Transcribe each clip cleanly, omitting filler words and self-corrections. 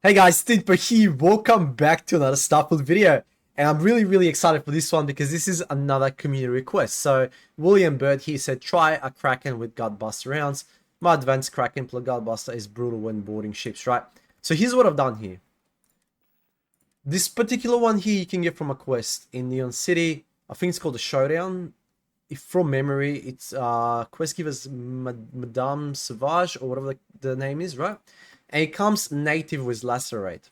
Hey guys, Stinper here. Welcome back to another Starfield video. And I'm really excited for this one because this is another community request. So, William Bird here said, try a Kraken with Gutbuster rounds. My advanced Kraken plus Gutbuster is brutal when boarding ships, right? So here's what I've done here. This particular one here you can get from a quest in Neon City. I think it's called the Showdown. If from memory, it's quest givers Madame Sauvage or whatever the name is, right? And it comes native with Lacerate.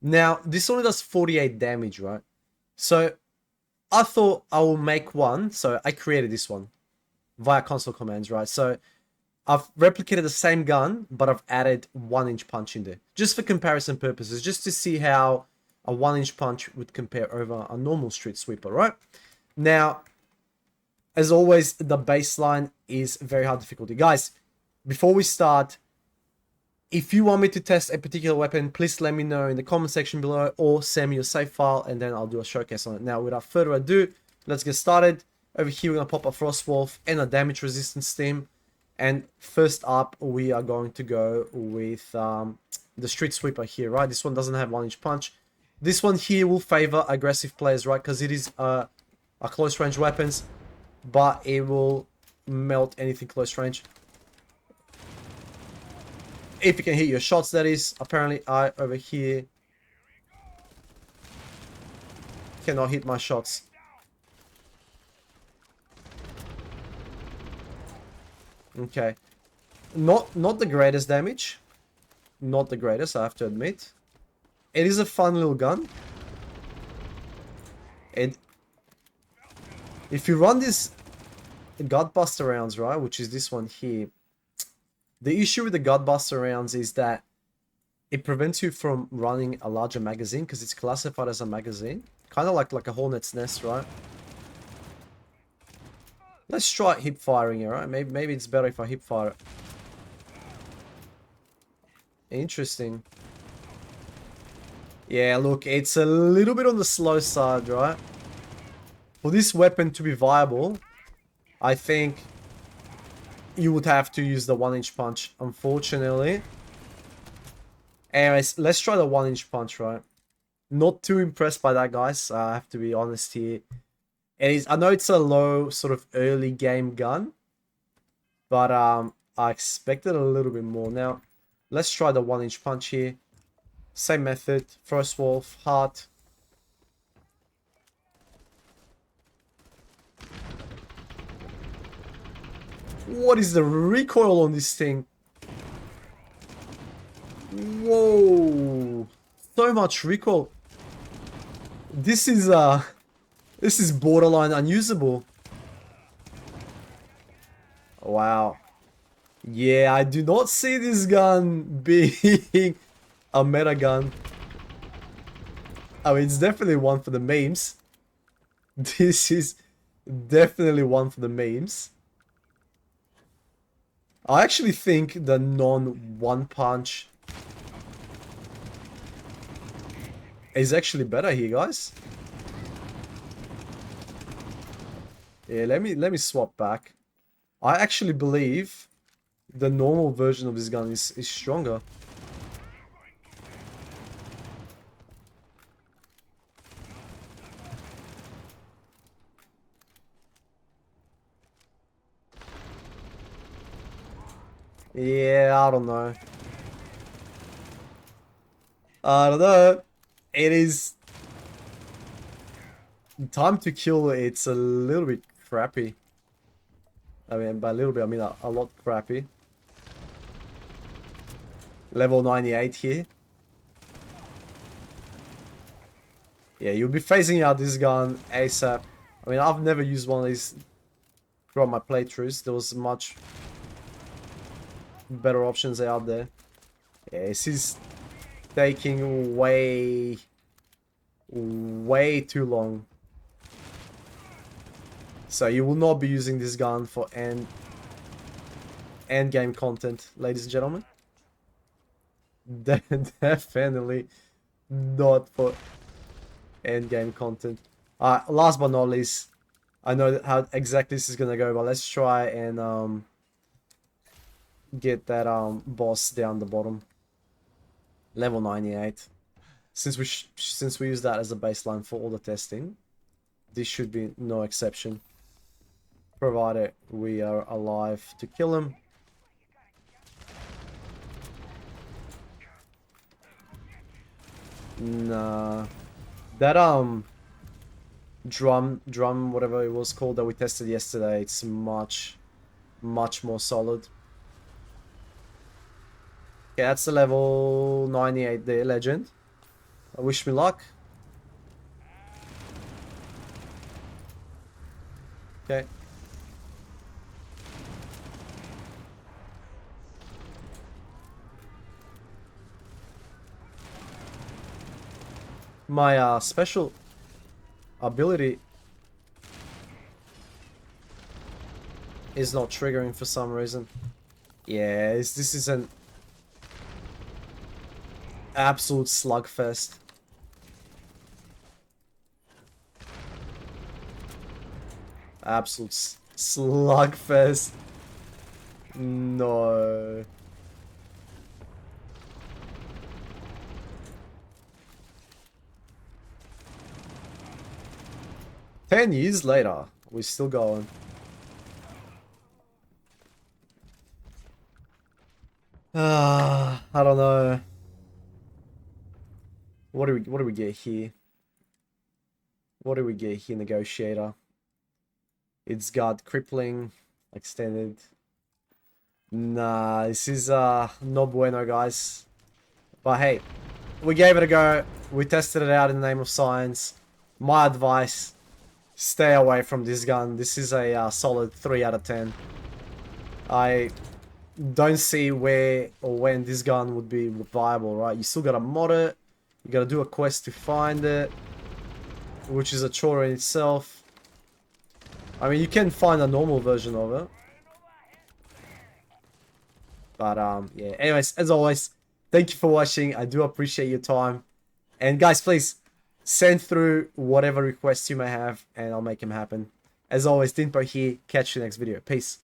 Now, this only does 48 damage, right? So, I thought I will make one. So, I created this one via console commands, right? So, I've replicated the same gun, but I've added 1-inch punch in there. Just for comparison purposes, just to see how a 1-inch punch would compare over a normal street sweeper, right? Now, as always, the baseline is very hard difficulty. Guys, before we start, if you want me to test a particular weapon, please let me know in the comment section below or send me your save file and then I'll do a showcase on it. Now, without further ado, let's get started. Over here, we're going to pop a Frostwolf and a damage resistance team. And first up, we are going to go with the Street Sweeper here, right? This one doesn't have 1-inch punch. This one here will favor aggressive players, right? Because it is a close range weapons, but it will melt anything close range. If you can hit your shots, that is. Apparently, I, over here, cannot hit my shots. Okay. Not the greatest damage. Not the greatest, I have to admit. It is a fun little gun. And if you run this Gutbuster rounds, right, which is this one here, the issue with the Gutbuster rounds is that it prevents you from running a larger magazine because it's classified as a magazine. Kind of like a hornet's nest, right? Let's try hip firing here, right? Maybe it's better if I hip fire it. Interesting. Yeah, look, it's a little bit on the slow side, right? For this weapon to be viable, I think you would have to use the 1-inch punch, unfortunately. Anyways, let's try the 1-inch punch, right? Not too impressed by that, guys. I have to be honest here. I know it's a low sort of early game gun, but I expected a little bit more. Now, let's try the 1-inch punch here. Same method. Frostwolf, heart. What is the recoil on this thing? Whoa! So much recoil. This is borderline unusable. Wow. Yeah, I do not see this gun being a meta gun. I mean, it's definitely one for the memes. This is definitely one for the memes. I actually think the non-one punch is actually better here, guys. Yeah, let me swap back. I actually believe the normal version of this gun is stronger. Yeah, I don't know. I don't know. It is time to kill. It's a little bit crappy. I mean, by a little bit, I mean a lot crappy. Level 98 here. Yeah, you'll be phasing out this gun ASAP. I mean, I've never used one of these throughout my playthroughs. There was much better options out there. Yeah, this is taking way too long. So you will not be using this gun for end game content, ladies and gentlemen. Definitely not for end game content. Last but not least, I know how exactly this is gonna go, but let's try and get that boss down the bottom. Level 98. Since we use that as a baseline for all the testing, this should be no exception. Provided we are alive to kill him. Nah. That drum whatever it was called that we tested yesterday, it's much more solid. Okay, that's the level 98 there, legend. Wish me luck. Okay. My special ability is not triggering for some reason. Yeah, this is an absolute slugfest. Absolute slugfest. No. Ten years later, we're still going. I don't know. What do we get here? What do we get here, negotiator? It's got crippling, extended. Nah, this is no bueno, guys. But hey, we gave it a go. We tested it out in the name of science. My advice: stay away from this gun. This is a solid 3 out of 10. I don't see where or when this gun would be viable, right? You still gotta mod it. You gotta do a quest to find it, which is a chore in itself. I mean, you can find a normal version of it. But, yeah. Anyways, as always, thank you for watching. I do appreciate your time. And guys, please send through whatever requests you may have, and I'll make them happen. As always, Dinpo here. Catch you next video. Peace.